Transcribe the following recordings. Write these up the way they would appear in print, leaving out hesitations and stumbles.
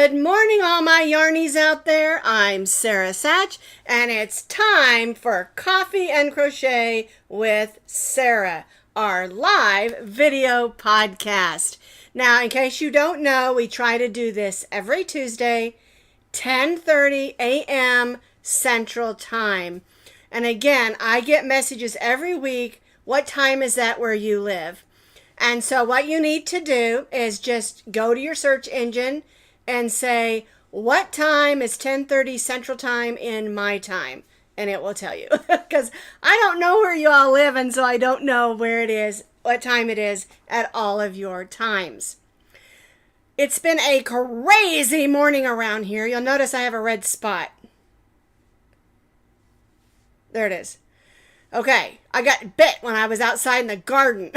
Good morning, all my yarnies out there. I'm Sara Sach, and it's time for Coffee and Crochet with Sara, our live video podcast. Now, in case you don't know, we try to do this every Tuesday, 10:30 a.m. Central Time. And again, I get messages every week, what time is that where you live? And so what you need to do is just go to your search engine and say, what time is 10:30 Central Time in my time? And it will tell you. Because I don't know where you all live, and so I don't know where it is, what time it is at all of your times. It's been a crazy morning around here. You'll notice I have a red spot. There it is. Okay, I got bit when I was outside in the garden.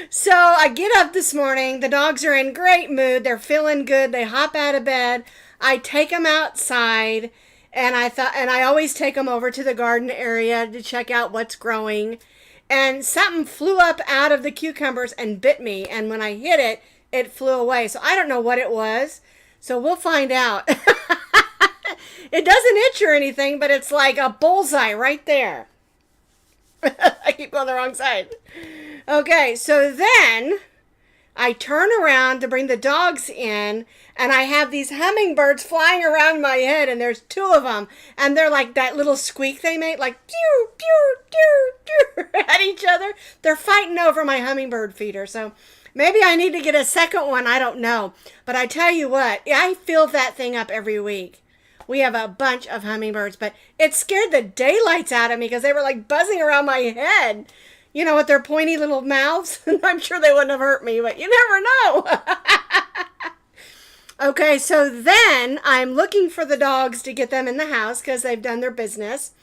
So I get up this morning. The dogs are in great mood. They're feeling good. They hop out of bed. I take them outside, and I always take them over to the garden area to check out what's growing. And something flew up out of the cucumbers and bit me. And when I hit it, it flew away. So I don't know what it was. So we'll find out. It doesn't itch or anything, but it's like a bullseye right there. I keep going the wrong side. Okay, so then I turn around to bring the dogs in, and I have these hummingbirds flying around my head, and there's two of them, and they're like that little squeak they make, like pew, pew, pew, pew, at each other. They're fighting over my hummingbird feeder, so maybe I need to get a second one, I don't know. But I tell you what, I fill that thing up every week. We have a bunch of hummingbirds, but it scared the daylights out of me because they were like buzzing around my head, you know, with their pointy little mouths. I'm sure they wouldn't have hurt me, but you never know. Okay, so then I'm looking for the dogs to get them in the house because they've done their business.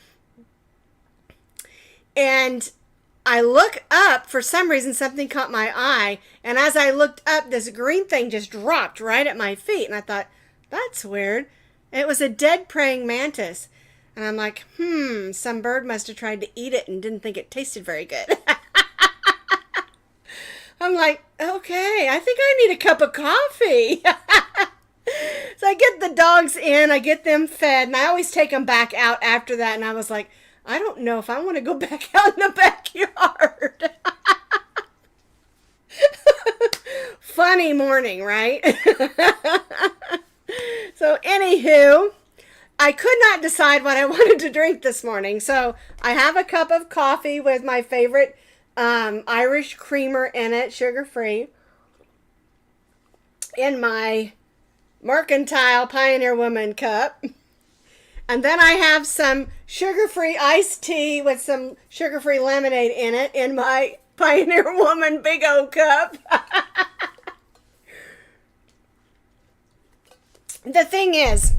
And I look up, for some reason something caught my eye, and as I looked up, this green thing just dropped right at my feet, and I thought, that's weird. It was a dead praying mantis. And I'm like, some bird must have tried to eat it and didn't think it tasted very good. I'm like, okay, I think I need a cup of coffee. So I get the dogs in, I get them fed, and I always take them back out after that. And I was like, I don't know if I want to go back out in the backyard. Funny morning, right? So anywho, I could not decide what I wanted to drink this morning. So I have a cup of coffee with my favorite Irish creamer in it, sugar-free, in my Mercantile Pioneer Woman cup. And then I have some sugar-free iced tea with some sugar-free lemonade in it in my Pioneer Woman Big O cup. The thing is,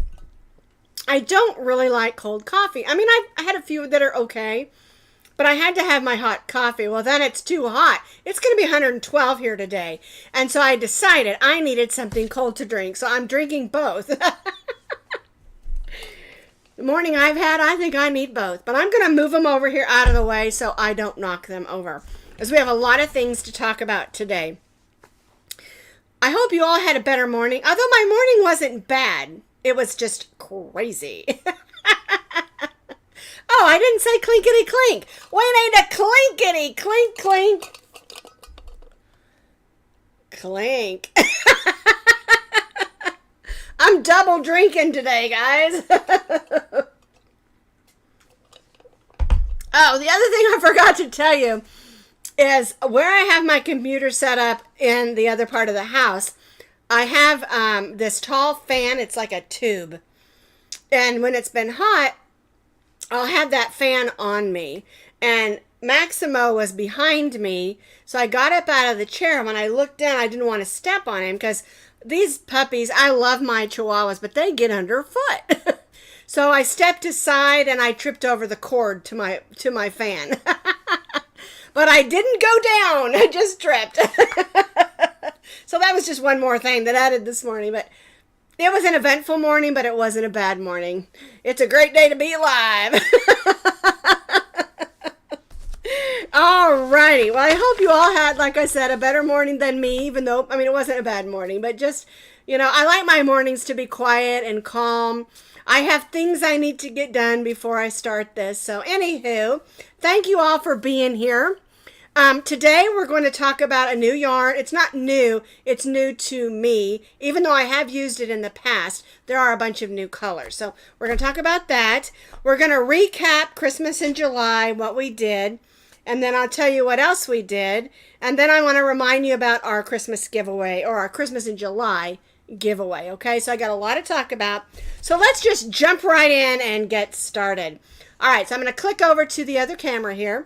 I don't really like cold coffee. I mean, I had a few that are okay, but I had to have my hot coffee. Well, then it's too hot. It's going to be 112 here today. And so I decided I needed something cold to drink, so I'm drinking both. The morning I've had, I think I need both. But I'm going to move them over here out of the way so I don't knock them over, because we have a lot of things to talk about today. I hope you all had a better morning. Although my morning wasn't bad. It was just crazy. Oh, I didn't say clinkety clink. We need a clinkety clink clink. Clink. I'm double drinking today, guys. Oh, the other thing I forgot to tell you is where I have my computer set up in the other part of the house, I have this tall fan. It's like a tube. And when it's been hot, I'll have that fan on me. And Maximo was behind me, so I got up out of the chair. When I looked down, I didn't want to step on him because these puppies, I love my chihuahuas, but they get underfoot. So I stepped aside and I tripped over the cord to my fan. But I didn't go down. I just tripped. So that was just one more thing that I did this morning. But it was an eventful morning, but it wasn't a bad morning. It's a great day to be alive. All righty. Well, I hope you all had, like I said, a better morning than me, even though, I mean, it wasn't a bad morning, but just, you know, I like my mornings to be quiet and calm. I have things I need to get done before I start this. So anywho, thank you all for being here. Today we're going to talk about a new yarn. It's not new, it's new to me. Even though I have used it in the past, there are a bunch of new colors. So we're going to talk about that. We're going to recap Christmas in July, what we did. And then I'll tell you what else we did. And then I want to remind you about our Christmas giveaway, or our Christmas in July giveaway. Okay, so I got a lot to talk about. So let's just jump right in and get started. All right, so I'm going to click over to the other camera here.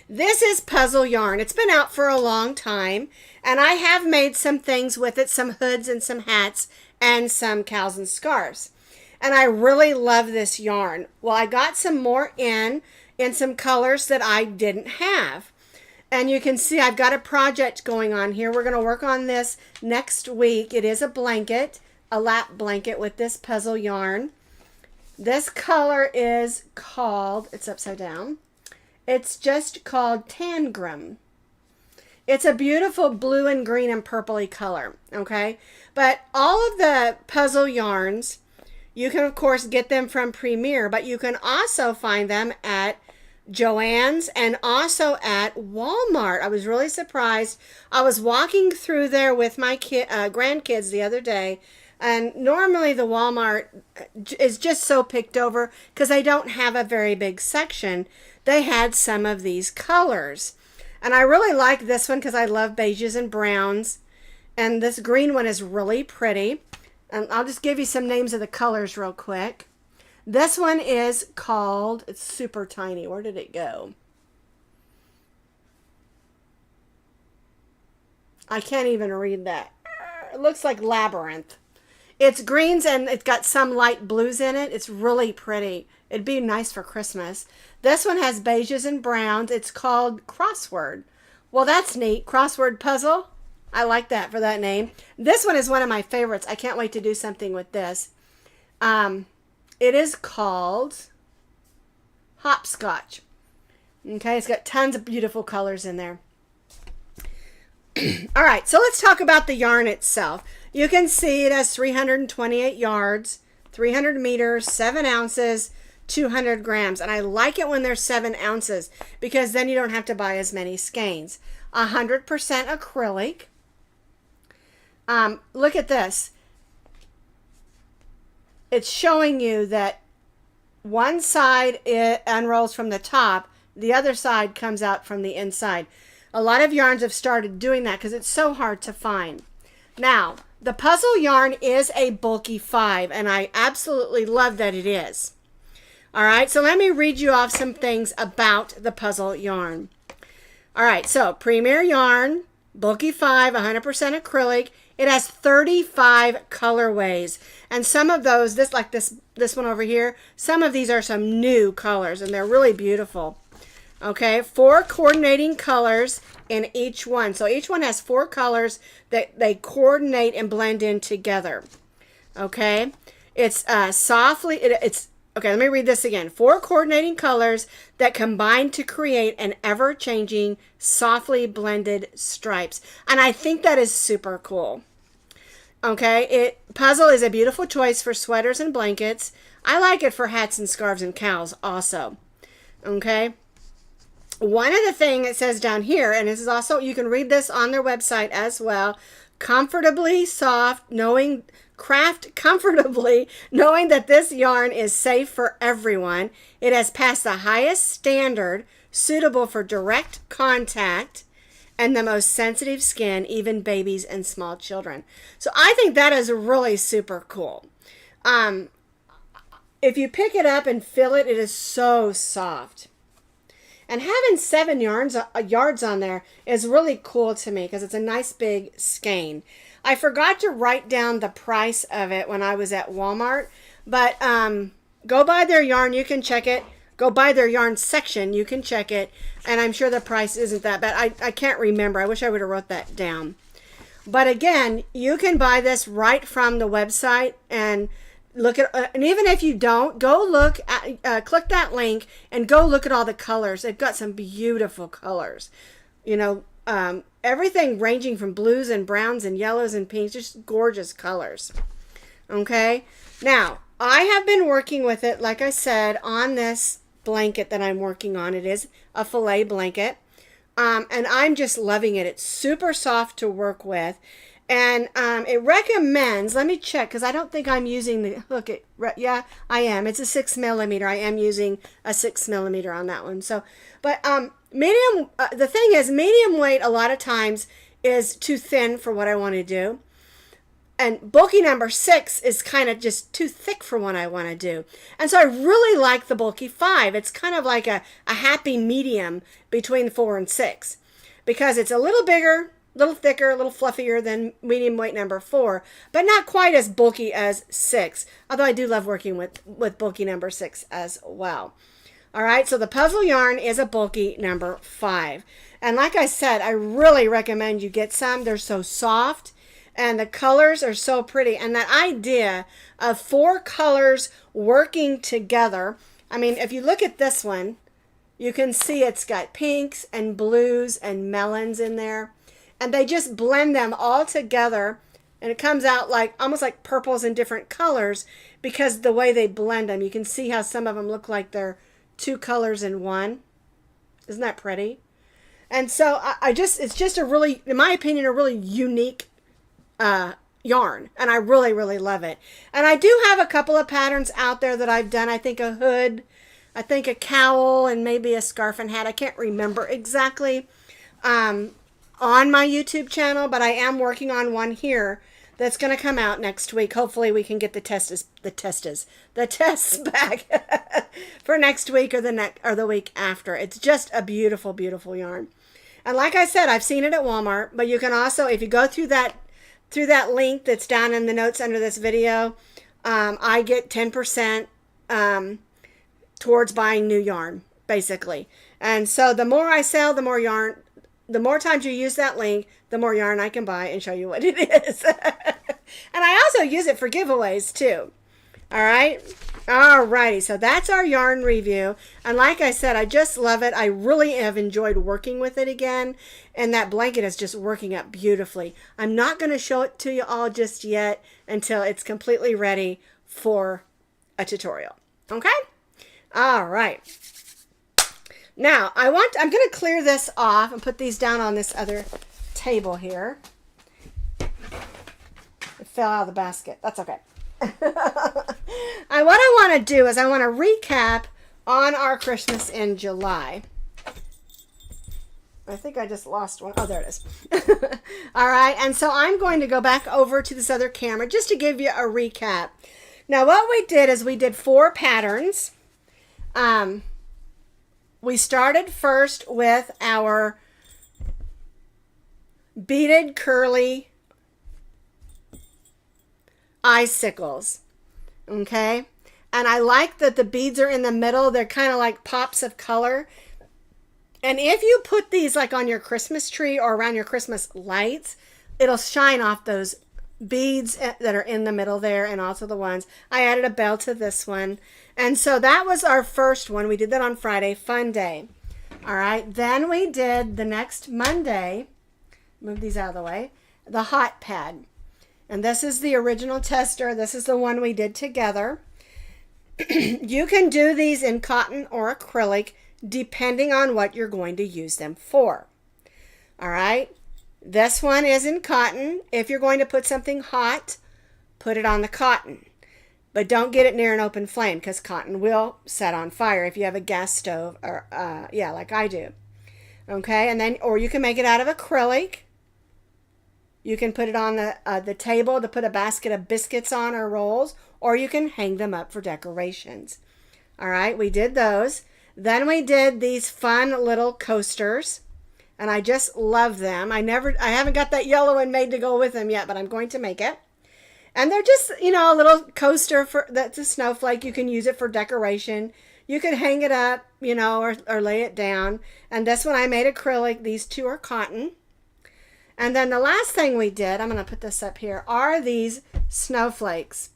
This is puzzle yarn. It's been out for a long time, and I have made some things with it, some hoods and some hats and some cows and scarves. And I really love this yarn. Well, I got some more in some colors that I didn't have. And you can see I've got a project going on here. We're going to work on this next week. It is a blanket, a lap blanket with this puzzle yarn. This color is called, it's upside down. It's just called Tangram. It's a beautiful blue and green and purpley color, okay? But all of the puzzle yarns, you can of course get them from Premier, but you can also find them at Joann's and also at Walmart. I was really surprised. I was walking through there with my grandkids the other day, and normally the Walmart is just so picked over because they don't have a very big section. They had some of these colors, and I really like this one because I love beiges and browns, and this green one is really pretty. And I'll just give you some names of the colors real quick. This one is called, it's super tiny. Where did it go? I can't even read that. It looks like Labyrinth. It's greens and it's got some light blues in it. It's really pretty. It'd be nice for Christmas. This one has beiges and browns. It's called Crossword. Well, that's neat. Crossword puzzle. I like that for that name. This one is one of my favorites. I can't wait to do something with this. It is called Hopscotch. Okay, it's got tons of beautiful colors in there. All right, so let's talk about the yarn itself. You can see it has 328 yards, 300 meters, 7 ounces, 200 grams. And I like it when there's 7 ounces because then you don't have to buy as many skeins. 100% acrylic. Look at this. It's showing you that one side it unrolls from the top, the other side comes out from the inside. A lot of yarns have started doing that because it's so hard to find. Now, the puzzle yarn is a bulky 5, and I absolutely love that it is. All right, so let me read you off some things about the puzzle yarn. All right, so Premier yarn, bulky 5, 100% acrylic. It has 35 colorways, and some of those, this one over here, some of these are some new colors, and they're really beautiful. Okay, 4 coordinating colors in each one. So each one has 4 colors that they coordinate and blend in together. Okay, it's okay, let me read this again. 4 coordinating colors that combine to create an ever-changing, softly blended stripes. And I think that is super cool. Okay, puzzle is a beautiful choice for sweaters and blankets. I like it for hats and scarves and cows also. Okay. One of the things it says down here, and this is also, you can read this on their website as well, comfortably soft, craft comfortably, knowing that this yarn is safe for everyone. It has passed the highest standard, suitable for direct contact and the most sensitive skin, even babies and small children. So I think that is really super cool. If you pick it up and feel it, it is so soft. And having 7 yards on there is really cool to me because it's a nice big skein. I forgot to write down the price of it when I was at Walmart, but go buy their yarn. You can check it. Go buy their yarn section. You can check it, and I'm sure the price isn't that bad. I can't remember. I wish I would have wrote that down. But again, you can buy this right from the website, and look at, and even if you don't, go look at, click that link and go look at all the colors. They've got some beautiful colors. You know, everything ranging from blues and browns and yellows and pinks, just gorgeous colors. Okay, now I have been working with it, like I said, on this blanket that I'm working on. It is a filet blanket, and I'm just loving it. It's super soft to work with, and it recommends, let me check, because I don't think I'm using the hook. Yeah, I am. It's a 6mm. I am using a 6mm on that one. So, but medium, the thing is, medium weight a lot of times is too thin for what I want to do. And bulky number 6 is kind of just too thick for what I want to do. And so I really like the bulky 5. It's kind of like a happy medium between 4 and 6. Because it's a little bigger, a little thicker, a little fluffier than medium weight number 4. But not quite as bulky as 6. Although I do love working with bulky number 6 as well. Alright, so the puzzle yarn is a bulky number 5. And like I said, I really recommend you get some. They're so soft. And the colors are so pretty. And that idea of 4 colors working together. I mean, if you look at this one, you can see it's got pinks and blues and melons in there. And they just blend them all together. And it comes out like almost like purples in different colors because the way they blend them. You can see how some of them look like they're 2 colors in one. Isn't that pretty? And so it's just a really, in my opinion, a really unique yarn, and I really, really love it. And I do have a couple of patterns out there that I've done. I think a hood, I think a cowl, and maybe a scarf and hat. I can't remember exactly on my YouTube channel, but I am working on one here that's going to come out next week. Hopefully we can get the tests back for next week or the week after. It's just a beautiful, beautiful yarn. And like I said, I've seen it at Walmart, but you can also, if you go through that link that's down in the notes under this video, I get 10% towards buying new yarn, basically. And so the more I sell, the more yarn, the more times you use that link, the more yarn I can buy and show you what it is. And I also use it for giveaways too. All right. Alrighty, so that's our yarn review. And like I said, I just love it. I really have enjoyed working with it again. And that blanket is just working out beautifully. I'm not going to show it to you all just yet until it's completely ready for a tutorial. Okay? All right. Now, I'm going to clear this off and put these down on this other table here. It fell out of the basket. That's okay. What I want to do is I want to recap on our Christmas in July. I think I just lost one. Oh, there it is. All right, and so I'm going to go back over to this other camera just to give you a recap. Now, what we did is we did 4 patterns. We started first with our beaded curly icicles. Okay, and I like that the beads are in the middle. They're kind of like pops of color. And if you put these like on your Christmas tree or around your Christmas lights, it'll shine off those beads that are in the middle there, and also the ones. I added a bell to this one. And so that was our first one. We did that on Friday, fun day. All right, then we did the next Monday, move these out of the way, the hot pad. And this is the original tester. This is the one we did together. You can do these in cotton or acrylic depending on what you're going to use them for. All right. This one is in cotton. If you're going to put something hot, put it on the cotton. But don't get it near an open flame because cotton will set on fire if you have a gas stove or like I do. Okay, and then or you can make it out of acrylic. You can put it on the table to put a basket of biscuits on or rolls, or you can hang them up for decorations. All right, we did those. Then we did these fun little coasters, and I just love them. I haven't got that yellow one made to go with them yet, but I'm going to make it. And they're just, a little coaster that's a snowflake. You can use it for decoration. You could hang it up, or lay it down. And this one I made acrylic. These 2 are cotton. And then the last thing we did, I'm going to put this up here, are these snowflakes.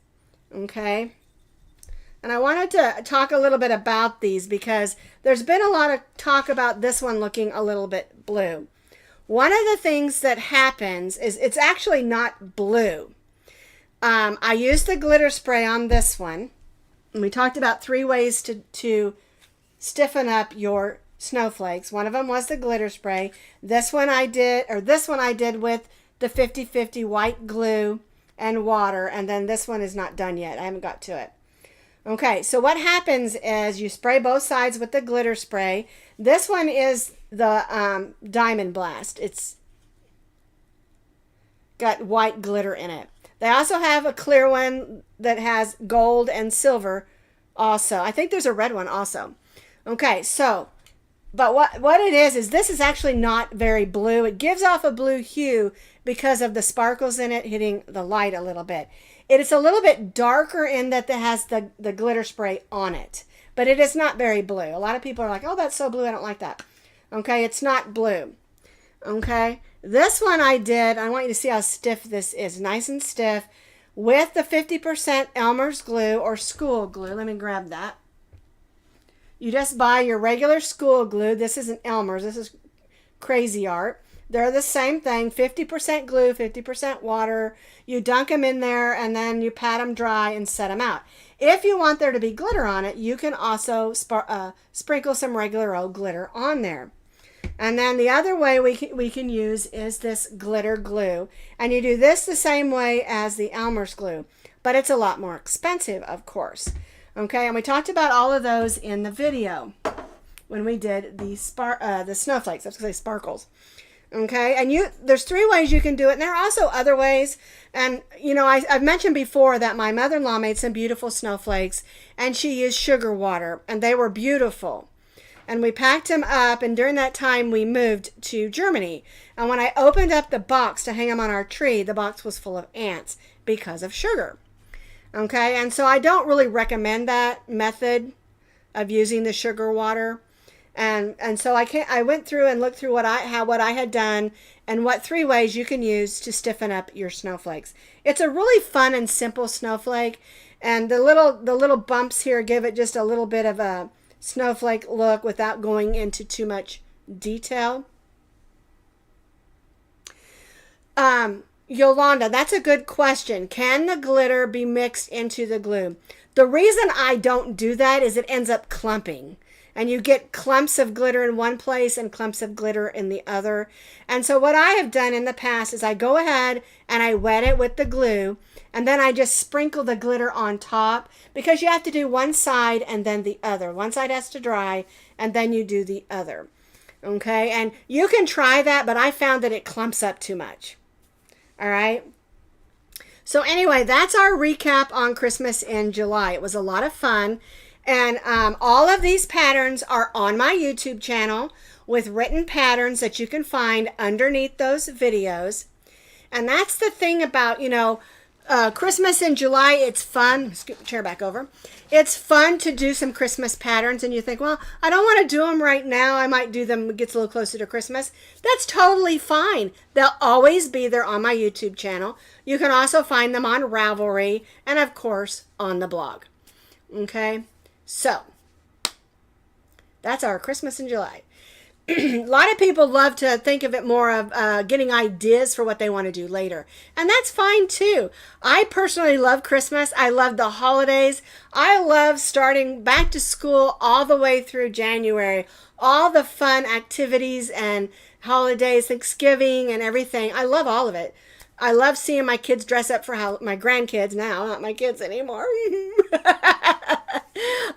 Okay. And I wanted to talk a little bit about these because there's been a lot of talk about this one looking a little bit blue. One of the things that happens is it's actually not blue. I used the glitter spray on this one. And we talked about 3 ways to stiffen up your snowflakes. One of them was the glitter spray. This one I did with the 50-50 white glue and water. And then this one is not done yet. I haven't got to it. Okay, so what happens is you spray both sides with the glitter spray. This one is the Diamond Blast. It's got white glitter in it. They also have a clear one that has gold and silver also. I think there's a red one also. Okay, so, but what it is this is actually not very blue. It gives off a blue hue because of the sparkles in it hitting the light a little bit. It is a little bit darker in that it has the glitter spray on it. But it is not very blue. A lot of people are like, oh, that's so blue, I don't like that. Okay, it's not blue. Okay, this one I want you to see how stiff this is. Nice and stiff with the 50% Elmer's glue or school glue. Let me grab that. You just buy your regular school glue. This isn't Elmer's. This is Crazy Art. They're the same thing, 50% glue, 50% water. You dunk them in there and then you pat them dry and set them out. If you want there to be glitter on it, you can also sprinkle some regular old glitter on there. And then the other way we can use is this glitter glue. And you do this the same way as the Elmer's glue, but it's a lot more expensive, of course. Okay, and we talked about all of those in the video when we did the snowflakes. I was going to say sparkles. Okay, and there's 3 ways you can do it, and there are also other ways. And you know, I've mentioned before that my mother-in-law made some beautiful snowflakes, and she used sugar water, and they were beautiful. And we packed them up, and during that time we moved to Germany. And when I opened up the box to hang them on our tree, the box was full of ants because of sugar. Okay, and so I don't really recommend that method of using the sugar water. And so I went through and looked through what I had done and what 3 ways you can use to stiffen up your snowflakes. It's a really fun and simple snowflake, and the little bumps here give it just a little bit of a snowflake look without going into too much detail. Yolanda, that's a good question. Can the glitter be mixed into the glue? The reason I don't do that is it ends up clumping. And you get clumps of glitter in one place and clumps of glitter in the other. And so what I have done in the past is I go ahead and I wet it with the glue, and then I just sprinkle the glitter on top, because you have to do one side and then the other. One side has to dry and then you do the other. Okay, and you can try that, but I found that it clumps up too much. All right. So anyway, that's our recap on Christmas in July. It was a lot of fun. And all of these patterns are on my YouTube channel with written patterns that you can find underneath those videos. And that's the thing about, you know, Christmas in July, it's fun. Scoot the chair back over. It's fun to do some Christmas patterns, and you think, well, I don't want to do them right now. I might do them when it gets a little closer to Christmas. That's totally fine. They'll always be there on my YouTube channel. You can also find them on Ravelry and, of course, on the blog. Okay? So, that's our Christmas in July. A lot of people love to think of it more of getting ideas for what they want to do later. And that's fine too. I personally love Christmas. I love the holidays. I love starting back to school all the way through January. All the fun activities and holidays, Thanksgiving and everything. I love all of it. I love seeing my kids dress up for my grandkids now, not my kids anymore.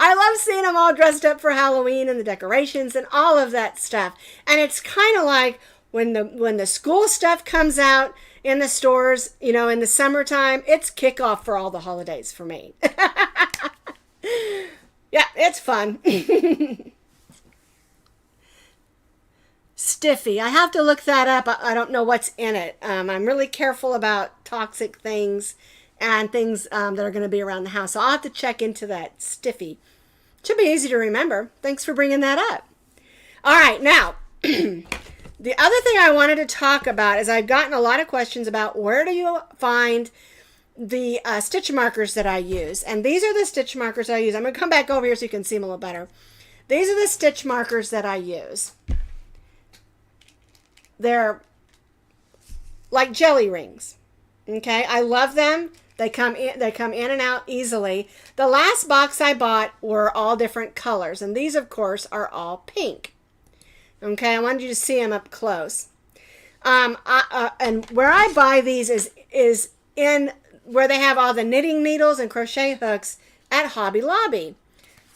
I love seeing them all dressed up for Halloween and the decorations and all of that stuff. And it's kind of like when the school stuff comes out in the stores, you know, in the summertime, it's kickoff for all the holidays for me. Yeah, it's fun. Stiffy. I have to look that up. I don't know what's in it. I'm really careful about toxic things and things that are going to be around the house. So I'll have to check into that. Stiffy. Should be easy to remember. Thanks for bringing that up. All right, now, the other thing I wanted to talk about is I've gotten a lot of questions about where do you find the stitch markers that I use. And these are the stitch markers I use. I'm going to come back over here so you can see them a little better. These are the stitch markers that I use. They're like jelly rings. Okay, I love them. They come in and out easily. The last box I bought were all different colors, and these, of course, are all pink. Okay, I wanted you to see them up close. And where I buy these is in where they have all the knitting needles and crochet hooks at Hobby Lobby.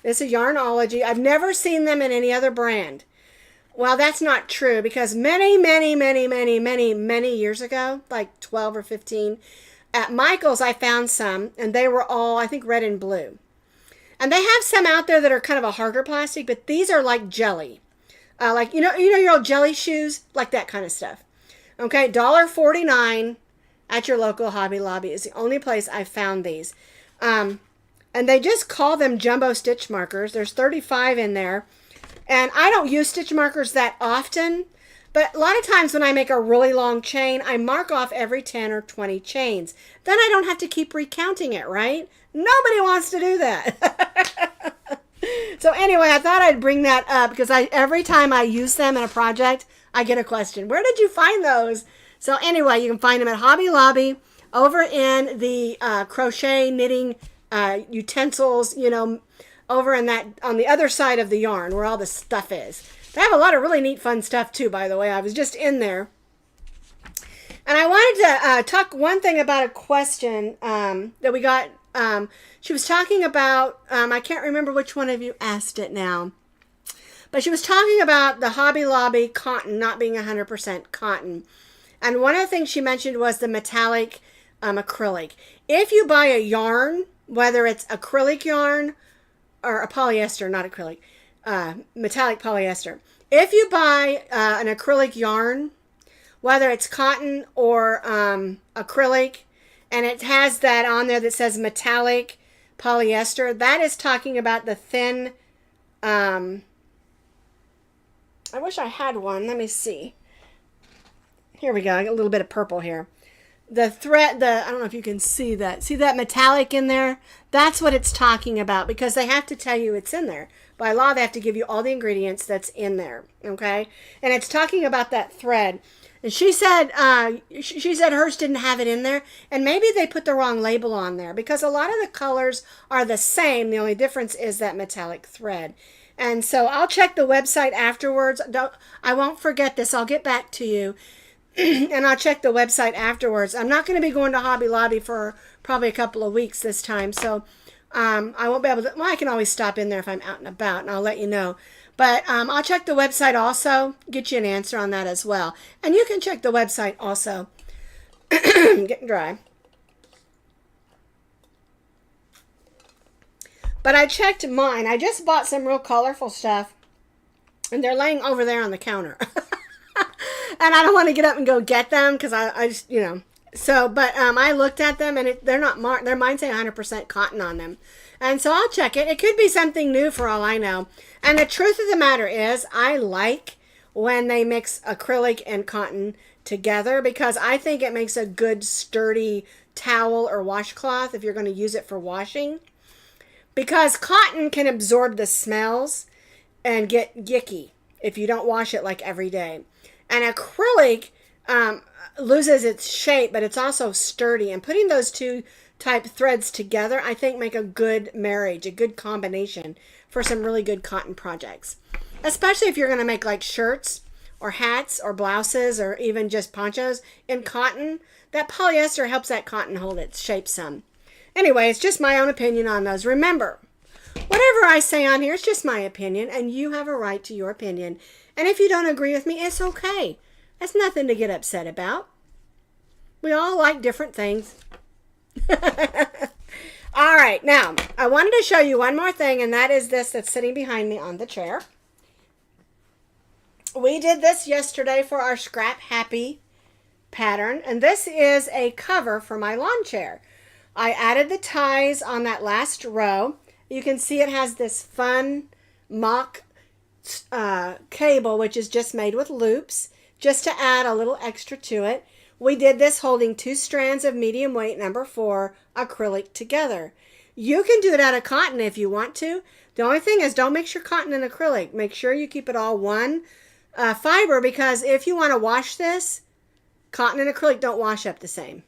This is Yarnology. I've never seen them in any other brand. Well, that's not true, because many years ago, like 12 or 15, at Michael's I found some, and they were all, I think, red and blue. And they have some out there that are kind of a harder plastic, but these are like jelly. Like, you know your old jelly shoes? Like that kind of stuff. Okay, $1.49 at your local Hobby Lobby is the only place I found these. And they just call them jumbo stitch markers. There's 35 in there. And I don't use stitch markers that often, but a lot of times when I make a really long chain, I mark off every 10 or 20 chains. Then I don't have to keep recounting it, right? Nobody wants to do that. So anyway, I thought I'd bring that up because every time I use them in a project, I get a question. Where did you find those? So anyway, you can find them at Hobby Lobby over in the crochet knitting utensils, over in that on the other side of the yarn where all the stuff is. They have a lot of really neat fun stuff too, by the way. I was just in there. And I wanted to talk one thing about a question that we got. She was talking about, I can't remember which one of you asked it now, but she was talking about the Hobby Lobby cotton not being 100% cotton. And one of the things she mentioned was the metallic acrylic. If you buy a yarn, whether it's acrylic yarn or a polyester, not acrylic, metallic polyester. If you buy an acrylic yarn, whether it's cotton or acrylic, and it has that on there that says metallic polyester, that is talking about the thin, I wish I had one. Let me see. Here we go. I got a little bit of purple here. The thread, I don't know if you can see that. See that metallic in there? That's what it's talking about, because they have to tell you it's in there. By law, they have to give you all the ingredients that's in there, okay? And it's talking about that thread. And she said hers didn't have it in there, and maybe they put the wrong label on there, because a lot of the colors are the same. The only difference is that metallic thread. And so I'll check the website afterwards. I won't forget this. I'll get back to you. And I'll check the website afterwards. I'm not going to be going to Hobby Lobby for probably a couple of weeks this time, so I won't be able to. Well, I can always stop in there if I'm out and about, and I'll let you know. But I'll check the website also, get you an answer on that as well. And you can check the website also. Getting dry. But I checked mine. I just bought some real colorful stuff, and they're laying over there on the counter. And I don't want to get up and go get them because I just, So, but I looked at them, and they're not marked. They're mine say 100% cotton on them. And so I'll check it. It could be something new for all I know. And the truth of the matter is, I like when they mix acrylic and cotton together, because I think it makes a good sturdy towel or washcloth if you're going to use it for washing. Because cotton can absorb the smells and get yicky if you don't wash it like every day. And acrylic loses its shape, but it's also sturdy. And putting those two type threads together, I think, make a good marriage, a good combination for some really good cotton projects. Especially if you're going to make like shirts or hats or blouses or even just ponchos in cotton. That polyester helps that cotton hold its shape some. Anyway, it's just my own opinion on those. Remember, whatever I say on here, it's just my opinion, and you have a right to your opinion. And if you don't agree with me, it's okay. That's nothing to get upset about. We all like different things. All right, now, I wanted to show you one more thing, and that is this that's sitting behind me on the chair. We did this yesterday for our Scrap Happy pattern, and this is a cover for my lawn chair. I added the ties on that last row. You can see it has this fun mock cable, which is just made with loops, just to add a little extra to it. We did this holding 2 strands of medium weight number 4 acrylic together. You can do it out of cotton if you want to. The only thing is, don't mix your cotton and acrylic. Make sure you keep it all one fiber, because if you want to wash this, cotton and acrylic don't wash up the same.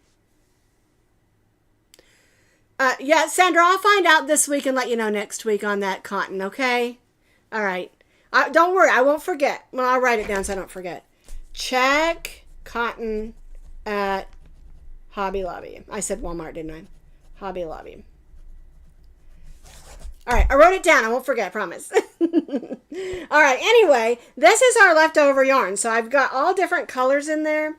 Yeah, Sandra, I'll find out this week and let you know next week on that cotton, okay? All right. Don't worry, I won't forget. Well, I'll write it down so I don't forget. Check cotton at Hobby Lobby. I said Walmart, didn't I? Hobby Lobby. All right, I wrote it down. I won't forget, I promise. All right, anyway, this is our leftover yarn. So I've got all different colors in there,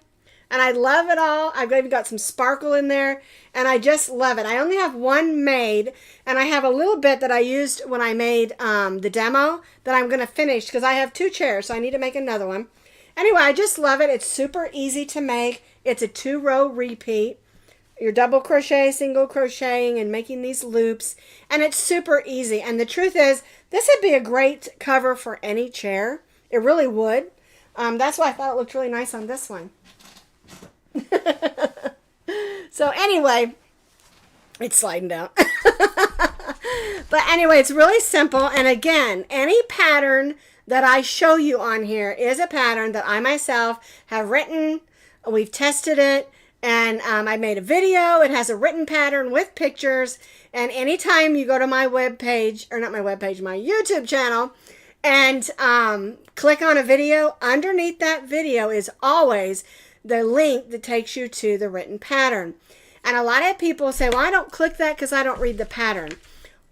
and I love it all. I've even got some sparkle in there, and I just love it. I only have one made, and I have a little bit that I used when I made the demo that I'm going to finish, because I have 2 chairs, so I need to make another one. Anyway, I just love it. It's super easy to make. It's a 2-row repeat. You're double crochet, single crocheting, and making these loops, and it's super easy. And the truth is, this would be a great cover for any chair. It really would. That's why I thought it looked really nice on this one. So anyway, it's sliding down. But anyway, it's really simple. And again, any pattern that I show you on here is a pattern that I myself have written. We've tested it. And I made a video. It has a written pattern with pictures. And anytime you go to my webpage, or not my webpage, my YouTube channel, and click on a video, underneath that video is always the link that takes you to the written pattern. And a lot of people say, well, I don't click that because I don't read the pattern.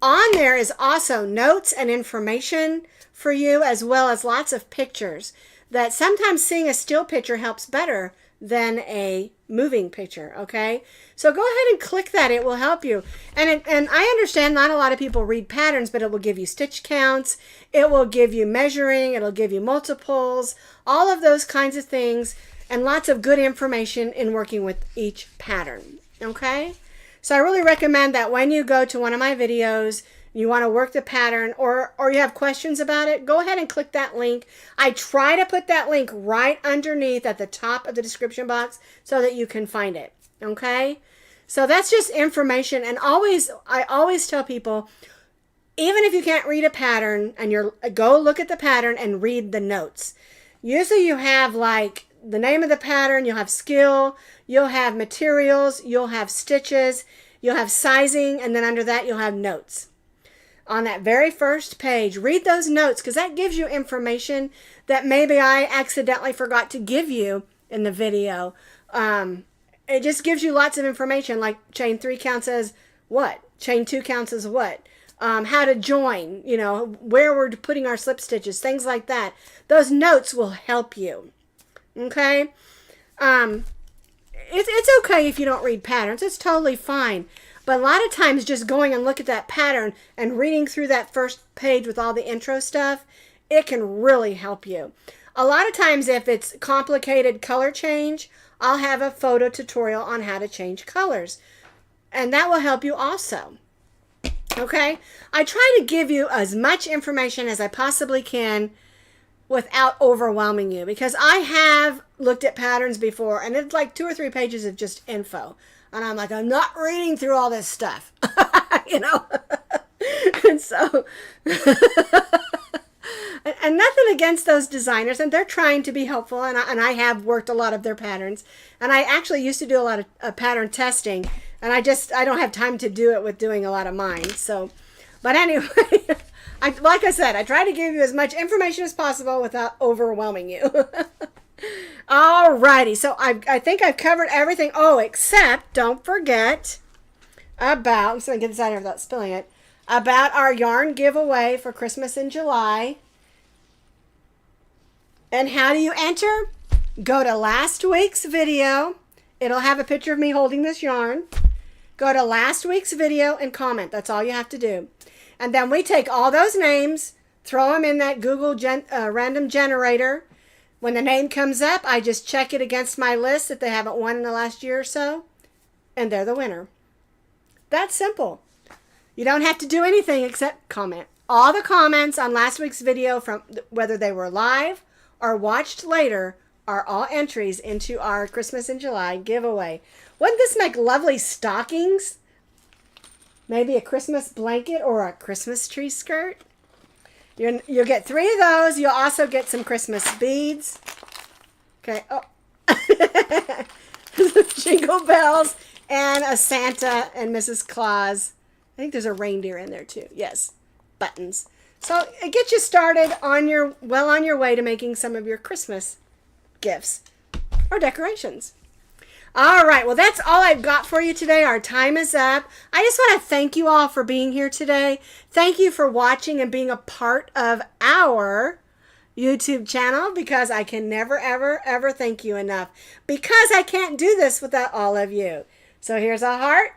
On there is also notes and information for you, as well as lots of pictures, that sometimes seeing a still picture helps better than a moving picture, okay? So go ahead and click that. It will help you. And I understand not a lot of people read patterns, but it will give you stitch counts. It will give you measuring. It'll give you multiples, all of those kinds of things, and lots of good information in working with each pattern, okay? So I really recommend that when you go to one of my videos, you want to work the pattern, or you have questions about it, go ahead and click that link. I try to put that link right underneath at the top of the description box so that you can find it, okay? So that's just information. And I always tell people, even if you can't read a pattern, and go look at the pattern and read the notes. Usually you have like the name of the pattern, you'll have skill, you'll have materials, you'll have stitches, you'll have sizing, and then under that you'll have notes. On that very first page, read those notes, because that gives you information that maybe I accidentally forgot to give you in the video. It just gives you lots of information, like chain 3 counts as what, chain 2 counts as what, how to join, where we're putting our slip stitches, things like that. Those notes will help you, okay? It's okay if you don't read patterns. It's totally fine. But a lot of times just going and look at that pattern and reading through that first page with all the intro stuff, it can really help you. A lot of times if it's complicated color change, I'll have a photo tutorial on how to change colors. And that will help you also. Okay? I try to give you as much information as I possibly can without overwhelming you, because I have looked at patterns before and it's like 2 or 3 pages of just info. And I'm like, I'm not reading through all this stuff, And so, and nothing against those designers, and they're trying to be helpful, and I have worked a lot of their patterns. And I actually used to do a lot of pattern testing, and I don't have time to do it with doing a lot of mine. So, but anyway, like I said, I try to give you as much information as possible without overwhelming you. Alrighty, so I think I've covered everything. Oh, except don't forget about, I'm just going to get this out of here without spilling it, about our yarn giveaway for Christmas in July. And how do you enter? Go to last week's video. It'll have a picture of me holding this yarn. Go to last week's video and comment. That's all you have to do. And then we take all those names, throw them in that Google random generator. When the name comes up, I just check it against my list if they haven't won in the last year or so, and they're the winner. That's simple. You don't have to do anything except comment. All the comments on last week's video, from whether they were live or watched later, are all entries into our Christmas in July giveaway. Wouldn't this make lovely stockings? Maybe a Christmas blanket or a Christmas tree skirt. You'll get 3 of those. You'll also get some Christmas beads. Okay. Oh. Jingle bells and a Santa and Mrs. Claus. I think there's a reindeer in there too. Yes. Buttons. So it gets you started on your way to making some of your Christmas gifts or decorations. All right, well, that's all I've got for you today. Our time is up. I just want to thank you all for being here today. Thank you for watching and being a part of our YouTube channel, because I can never, ever, ever thank you enough, because I can't do this without all of you. So here's a heart.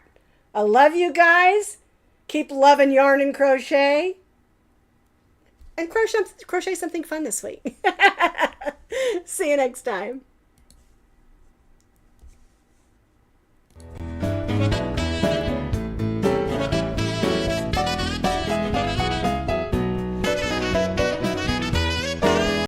I love you guys. Keep loving yarn and crochet. And crochet something fun this week. See you next time.